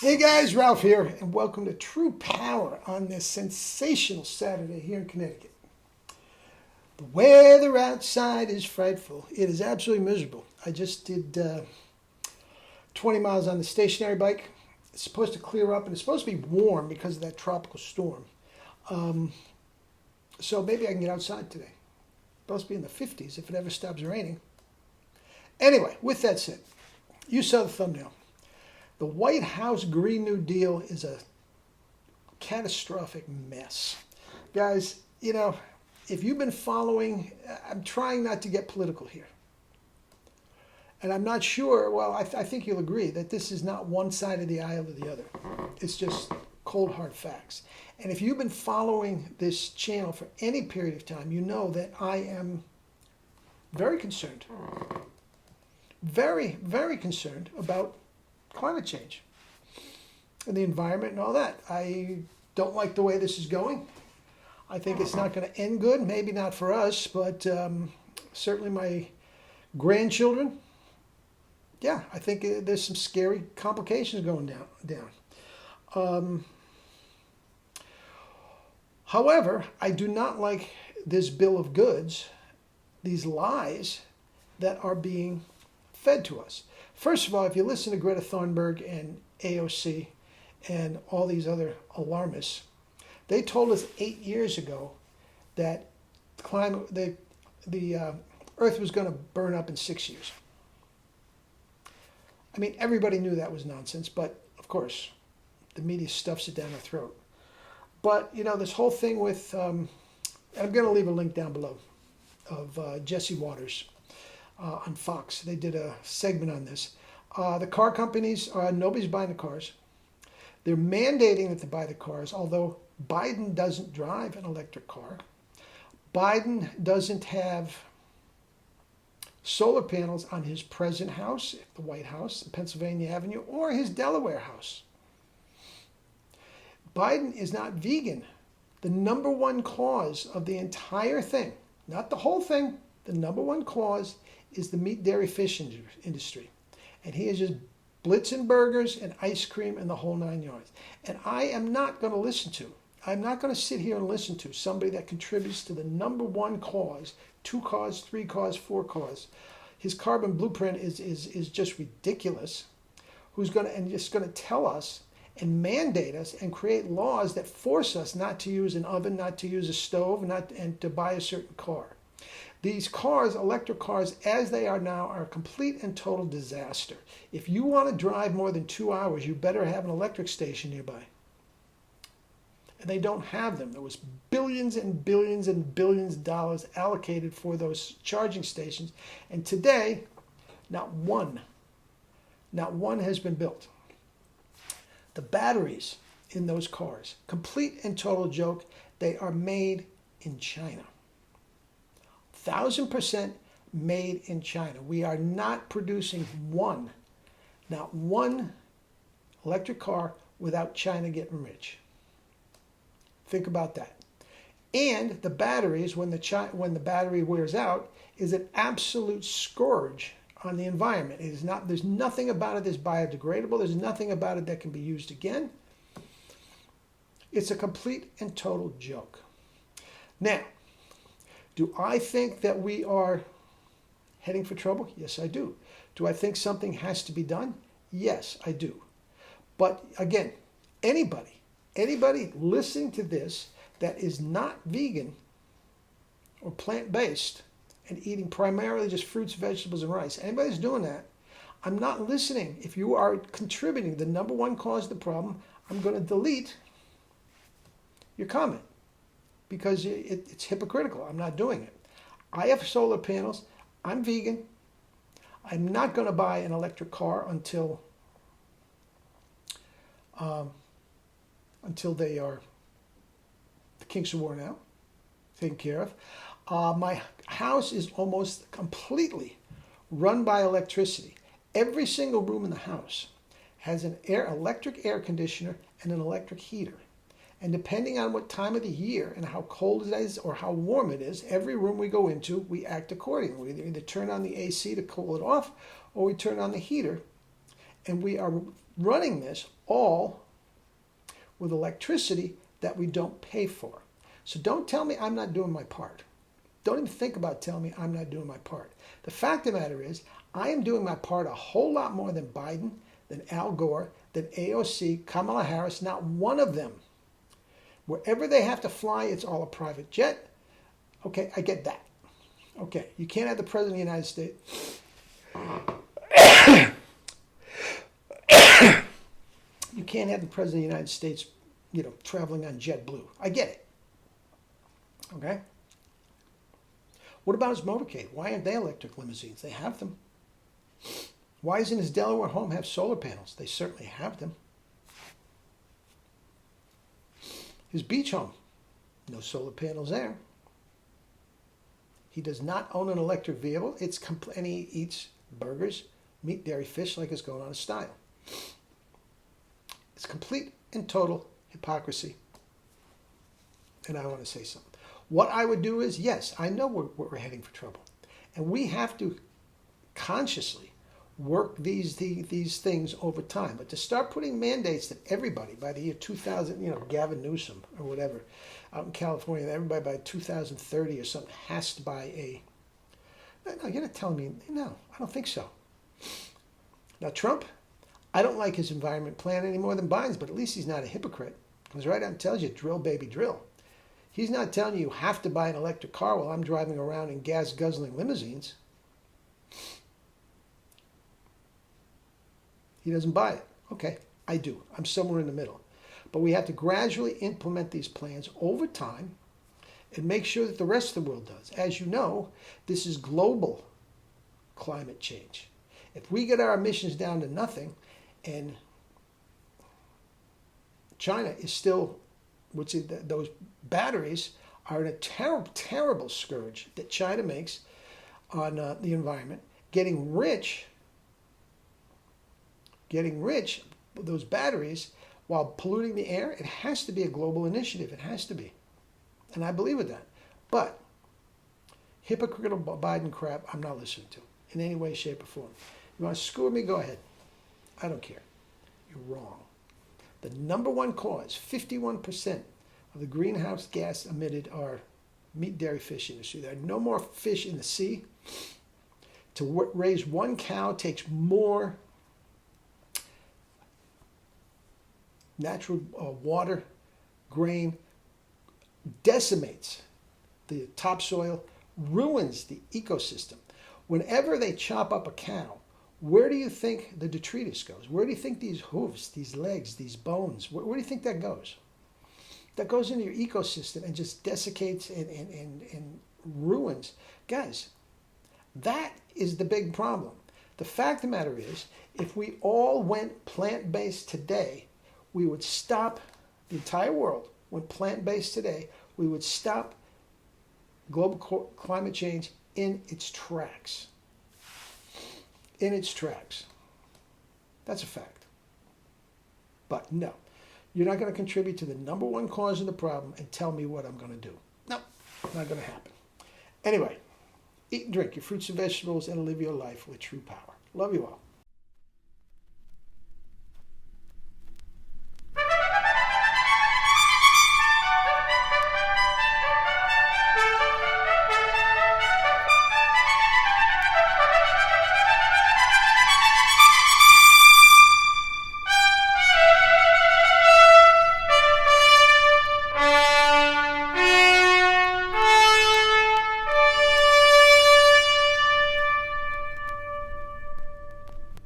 Hey guys, Ralph here, and welcome to True Power on this sensational Saturday here in Connecticut. The weather outside is frightful. It is absolutely miserable. I just did 20 miles on the stationary bike. It's supposed to clear up and it's supposed to be warm because of that tropical storm. So maybe I can get outside today. It's supposed to be in the 50s if it ever stops raining. Anyway, with that said, you saw the thumbnail. The White House Green New Deal is a catastrophic mess. Guys, if you've been following, I'm trying not to get political here. And I'm not sure, well, I think you'll agree that this is not one side of the aisle or the other. It's just cold, hard facts. And if you've been following this channel for any period of time, you know that I am very concerned. Very, very concerned about climate change and the environment and all that. I don't like the way this is going. I think it's not going to end good. Maybe not for us, but certainly my grandchildren. Yeah, I think there's some scary complications going down. However, I do not like this bill of goods, these lies that are being fed to us. First of all, if you listen to Greta Thunberg and AOC and all these other alarmists, they told us 8 years ago that the Earth was going to burn up in 6 years. I mean, everybody knew that was nonsense, but of course, the media stuffs it down our throat. But, this whole thing with, and I'm going to leave a link down below, of Jesse Waters on Fox. They did a segment on this. The car companies, nobody's buying the cars. They're mandating that they buy the cars, although Biden doesn't drive an electric car. Biden doesn't have solar panels on his present house, the White House, Pennsylvania Avenue, or his Delaware house. Biden is not vegan. The number one cause of the entire thing, not the whole thing, the number one cause is the meat, dairy, fish industry. And he is just blitzing burgers and ice cream and the whole 9 yards. And I am not going to listen to, I'm not going to sit here and listen to somebody that contributes to the number one cause, 2 cause, 3 cause, 4 cause. His carbon blueprint is just ridiculous. Who's going to, and just going to tell us and mandate us and create laws that force us not to use an oven, not to use a stove, and to buy a certain car. These cars, electric cars, as they are now, are a complete and total disaster. If you want to drive more than 2 hours, you better have an electric station nearby. And they don't have them. There was billions and billions and billions of dollars allocated for those charging stations. And today, not one has been built. The batteries in those cars, complete and total joke, they are made in China. 1,000% made in China. We are not producing not one electric car without China getting rich. Think about that. And the batteries, when the battery wears out, is an absolute scourge on the environment. It is not. There's nothing about it that's biodegradable. There's nothing about it that can be used again. It's a complete and total joke. Now, do I think that we are heading for trouble? Yes, I do. Do I think something has to be done? Yes, I do. But again, anybody listening to this that is not vegan or plant-based and eating primarily just fruits, vegetables, and rice, anybody that's doing that, I'm not listening. If you are contributing the number one cause of the problem, I'm going to delete your comment, because it's hypocritical. I'm not doing it. I have solar panels. I'm vegan. I'm not going to buy an electric car until the kinks are worn out, taken care of. My house is almost completely run by electricity. Every single room in the house has an electric air conditioner and an electric heater. And depending on what time of the year and how cold it is or how warm it is, every room we go into, we act accordingly. We either turn on the AC to cool it off, or we turn on the heater, and we are running this all with electricity that we don't pay for. So don't tell me I'm not doing my part. Don't even think about telling me I'm not doing my part. The fact of the matter is, I am doing my part a whole lot more than Biden, than Al Gore, than AOC, Kamala Harris, not one of them. Wherever they have to fly, it's all a private jet. Okay, I get that. Okay, you can't have the President of the United States. You can't have the President of the United States, traveling on JetBlue. I get it. Okay? What about his motorcade? Why aren't they electric limousines? They have them. Why doesn't his Delaware home have solar panels? They certainly have them. His beach home, no solar panels there. He does not own an electric vehicle. And he eats burgers, meat, dairy, fish like it's going out of style. It's complete and total hypocrisy. And I want to say something. What I would do is, yes, I know we're heading for trouble. And we have to consciously work these things over time. But to start putting mandates that everybody by the year 2000, Gavin Newsom or whatever, out in California, that everybody by 2030 or something has to buy a... No, you're not telling me, no, I don't think so. Now, Trump, I don't like his environment plan any more than Biden's, but at least he's not a hypocrite. Because right out tells you, drill, baby, drill. He's not telling you have to buy an electric car while I'm driving around in gas-guzzling limousines. He doesn't buy it. Okay, I do. I'm somewhere in the middle. But we have to gradually implement these plans over time and make sure that the rest of the world does. As you know, this is global climate change. If we get our emissions down to nothing, and China is still, those batteries are a terrible, terrible scourge that China makes on the environment. Getting rich, those batteries, while polluting the air, it has to be a global initiative. It has to be. And I believe in that. But hypocritical Biden crap, I'm not listening to in any way, shape, or form. You want to screw with me? Go ahead. I don't care. You're wrong. The number one cause, 51% of the greenhouse gas emitted are meat, dairy, fish industry. There are no more fish in the sea. To raise one cow takes more natural water, grain, decimates the topsoil, ruins the ecosystem. Whenever they chop up a cow, where do you think the detritus goes? Where do you think these hooves, these legs, these bones, where do you think that goes? That goes into your ecosystem and just desiccates and ruins. Guys, that is the big problem. The fact of the matter is, if we all went plant-based today, we would stop, the entire world went plant-based today, we would stop global climate change in its tracks. In its tracks. That's a fact. But no, you're not going to contribute to the number one cause of the problem and tell me what I'm going to do. No, not going to happen. Anyway, eat and drink your fruits and vegetables and live your life with true power. Love you all.